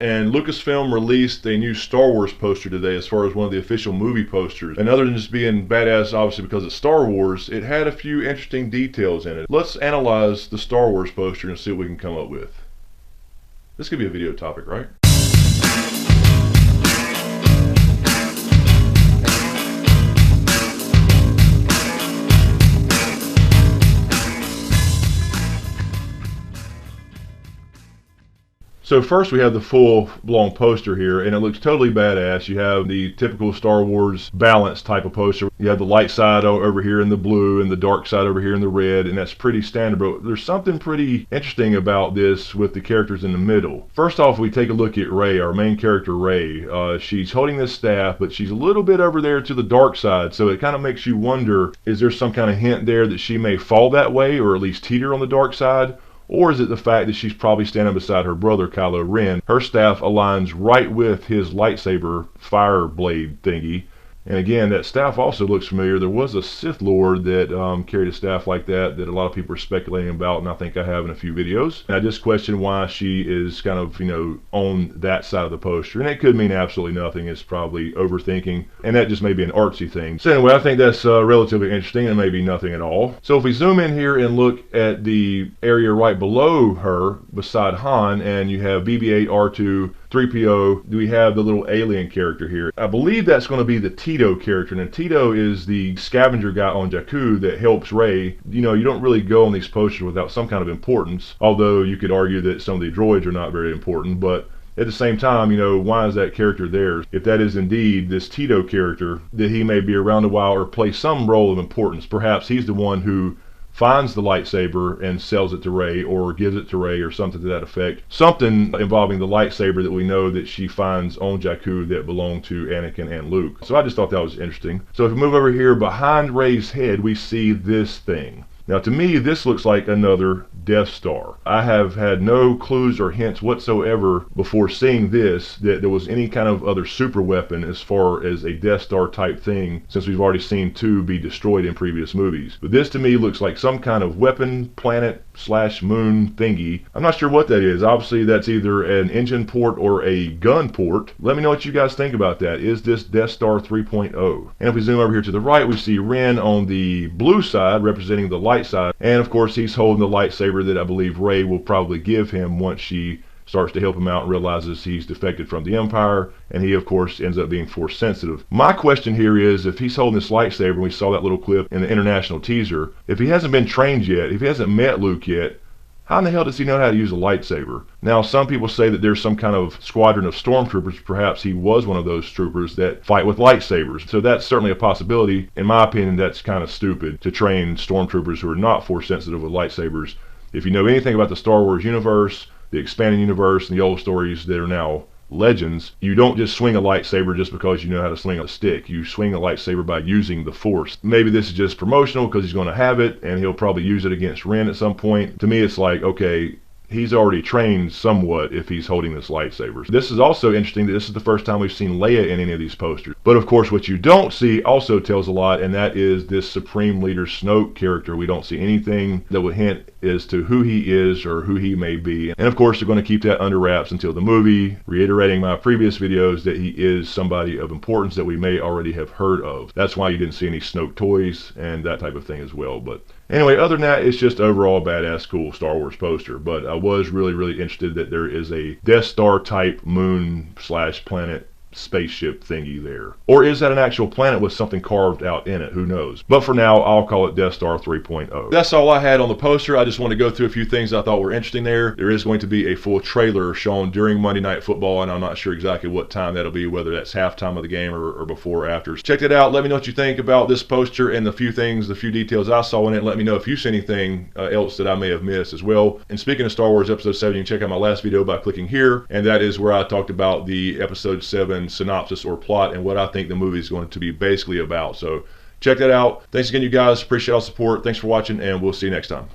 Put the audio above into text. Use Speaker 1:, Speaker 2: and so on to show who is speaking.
Speaker 1: And Lucasfilm released a new Star Wars poster today as far as one of the official movie posters. And other than just being badass, obviously because it's Star Wars, it had a few interesting details in it. Let's analyze the Star Wars poster and see what we can come up with. This could be a video topic, right? So first we have the full-blown poster here, and it looks totally badass. You have the typical Star Wars balance type of poster. You have the light side over here in the blue and the dark side over here in the red, and that's pretty standard, but there's something pretty interesting about this with the characters in the middle. First off, we take a look at Rey, our main character Rey. She's holding this staff, but she's a little bit over there to the dark side, so it kind of makes you wonder, is there some kind of hint there that she may fall that way, or at least teeter on the dark side? Or is it the fact that she's probably standing beside her brother Kylo Ren? Her staff aligns right with his lightsaber fire blade thingy. And again, that staff also looks familiar. There was a Sith Lord that carried a staff like that a lot of people are speculating about, and I think I have in a few videos. And I just question why she is kind of, on that side of the poster. And it could mean absolutely nothing. It's probably overthinking, and that just may be an artsy thing. So anyway, I think that's relatively interesting, and maybe nothing at all. So if we zoom in here and look at the area right below her, beside Han, and you have BB-8, R2, 3PO, we have the little alien character here. I believe that's going to be the Tito character, and Tito is the scavenger guy on Jakku that helps Rey. You don't really go on these posters without some kind of importance, although you could argue that some of the droids are not very important, but at the same time, why is that character there? If that is indeed this Tito character, that he may be around a while or play some role of importance. Perhaps he's the one who finds the lightsaber and sells it to Rey, or gives it to Rey, or something to that effect. Something involving the lightsaber that we know that she finds on Jakku that belonged to Anakin and Luke. So I just thought that was interesting. So if we move over here, behind Rey's head, we see this thing. Now to me, this looks like another Death Star. I have had no clues or hints whatsoever before seeing this that there was any kind of other super weapon as far as a Death Star type thing, since we've already seen two be destroyed in previous movies. But this to me looks like some kind of weapon, planet / moon thingy. I'm not sure what that is. Obviously that's either an engine port or a gun port. Let me know what you guys think about that. Is this Death Star 3.0? And if we zoom over here to the right, we see Ren on the blue side representing the light side, and of course he's holding the lightsaber that I believe Rey will probably give him once she starts to help him out and realizes he's defected from the Empire, and he of course ends up being Force sensitive. My question here is, if he's holding this lightsaber, and we saw that little clip in the international teaser, if he hasn't been trained yet, if he hasn't met Luke yet, how in the hell does he know how to use a lightsaber? Now, some people say that there's some kind of squadron of stormtroopers. Perhaps he was one of those troopers that fight with lightsabers. So that's certainly a possibility. In my opinion, that's kind of stupid to train stormtroopers who are not Force sensitive with lightsabers. If you know anything about the Star Wars universe, the expanded universe, and the old stories that are now legends, you don't just swing a lightsaber just because you know how to swing a stick. You swing a lightsaber by using the Force. Maybe this is just promotional because he's going to have it and he'll probably use it against Ren at some point. To me, it's like, okay, he's already trained somewhat if he's holding this lightsaber. This is also interesting that this is the first time we've seen Leia in any of these posters. But of course, what you don't see also tells a lot, and that is this Supreme Leader Snoke character. We don't see anything that would hint as to who he is or who he may be. And of course, they're going to keep that under wraps until the movie, reiterating my previous videos that he is somebody of importance that we may already have heard of. That's why you didn't see any Snoke toys and that type of thing as well. But anyway, other than that, it's just overall a badass, cool Star Wars poster. But I was really interested that there is a Death Star type moon / planet spaceship thingy there. Or is that an actual planet with something carved out in it? Who knows? But for now, I'll call it Death Star 3.0. That's all I had on the poster. I just want to go through a few things I thought were interesting there. There is going to be a full trailer shown during Monday Night Football, and I'm not sure exactly what time that'll be, whether that's halftime of the game or before or after. Check it out. Let me know what you think about this poster and the few details I saw in it. Let me know if you see anything else that I may have missed as well. And speaking of Star Wars Episode 7, you can check out my last video by clicking here, and that is where I talked about the Episode 7 synopsis or plot and what I think the movie is going to be basically about. So check that out. Thanks again, you guys. Appreciate all the support. Thanks for watching, and we'll see you next time.